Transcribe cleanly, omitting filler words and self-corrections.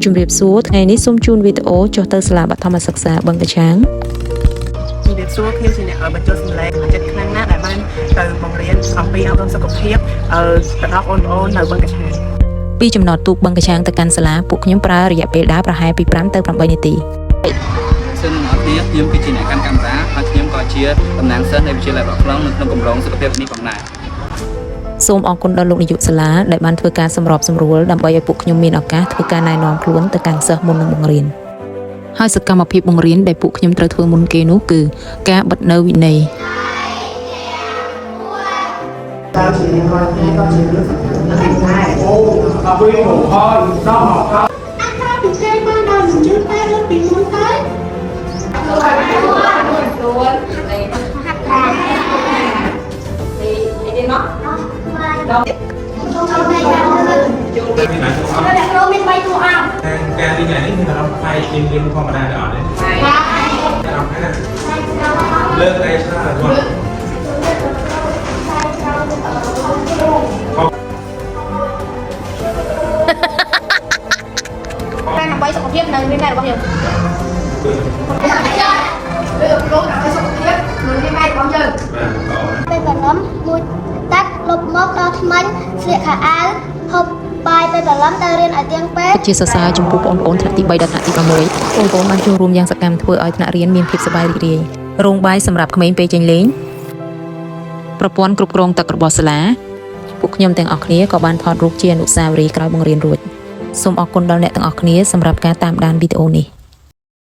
ជំរាបសួរថ្ងៃនេះសូមជូនវីដេអូចុះទៅសាលាបឋមសិក្សាបឹងកឆាងជំរាបសួរខ្ញុំជាអ្នកបញ្ចុះសម្លេងចិត្តខ្លាំងណាស់ដែលបានទៅបង្រៀនអំពីអប់រំសុខភាពទៅដល់បងប្អូននៅបឹងកឆាងពីចំណតទូកបឹងកឆាងទៅកាន់សាលាពួកខ្ញុំប្រើរយៈពេលដើរប្រហែលពី5ទៅ8នាទីសិនអត់នេះខ្ញុំគឺជាអ្នកកាន់កាមេរ៉ាហើយខ្ញុំក៏ជាតំណាងសិស្សនៃវិទ្យាល័យបាក់ខ្លងនៅក្នុងគម្រោងសុខភាពនេះផងដែរសូមអរគុណដល់លោកនាយកសាលាដែលបានធ្វើការសម្របសម្រួលដើម្បីឲ្យពួកខ្ញុំមានឱកាសធ្វើការណែនាំខ្លួនទៅកាន់សិស្សមុននឹងបង្រៀនហើយសកម្មភាពបង្រៀនដែលពួកខ្ញុំត្រូវធ្វើមុនគេនោះគឺការបិទនៅវិន័យតាមជាគាត់នេះក៏ជារឿងដែរអូអពុយហូហល់ដល់មកអត់ថាពីគេបានដល់ជឿតែលើពីមុនទៅខ្លួនហាត់ខាអីទេណោះដល់ចូលទៅចូលទៅអ្នកគ្រូមាន3តួអង្គការទីនេះមានអារម្មណ៍ផ្នែករៀនធម្មតាទេអត់ទេអារម្មណ៍ណាលើកតែឆ្លាតគាត់តែដើម្បីសុខភាពនៅមានតែរបស់យើងលើកលោកដើម្បីសុខភាពនៅមានតែរបស់យើងបាទពេលបន្លំមួយតាត់លុបមកដល់ថ្មិញស្លៀកខោអាវហូបបាយពេលបន្លំទៅរៀនឲ្យទៀងពេកជាសរសើរចំពោះបងប្អូនថ្នាក់ទី3ដល់ថ្នាក់ទី6បងប្អូនបានចូលរួមយ៉ាងសកម្មធ្វើឲ្យថ្នាក់រៀនមានភាពសប្បាយរីករាយរោងបាយសម្រាប់ក្មេងពេលចេញលេងប្រព័ន្ធគ្រប់គ្រងទឹករបស់សាលាពួកខ្ញុំទាំងអស់គ្នាក៏បានថតរូបជាអនុស្សាវរីយ៍ក្រោយបង្រៀនរួចសូមអរគុណដល់អ្នកទាំងអស់គ្នាសម្រាប់ការតាមដានវីដេអូនេះ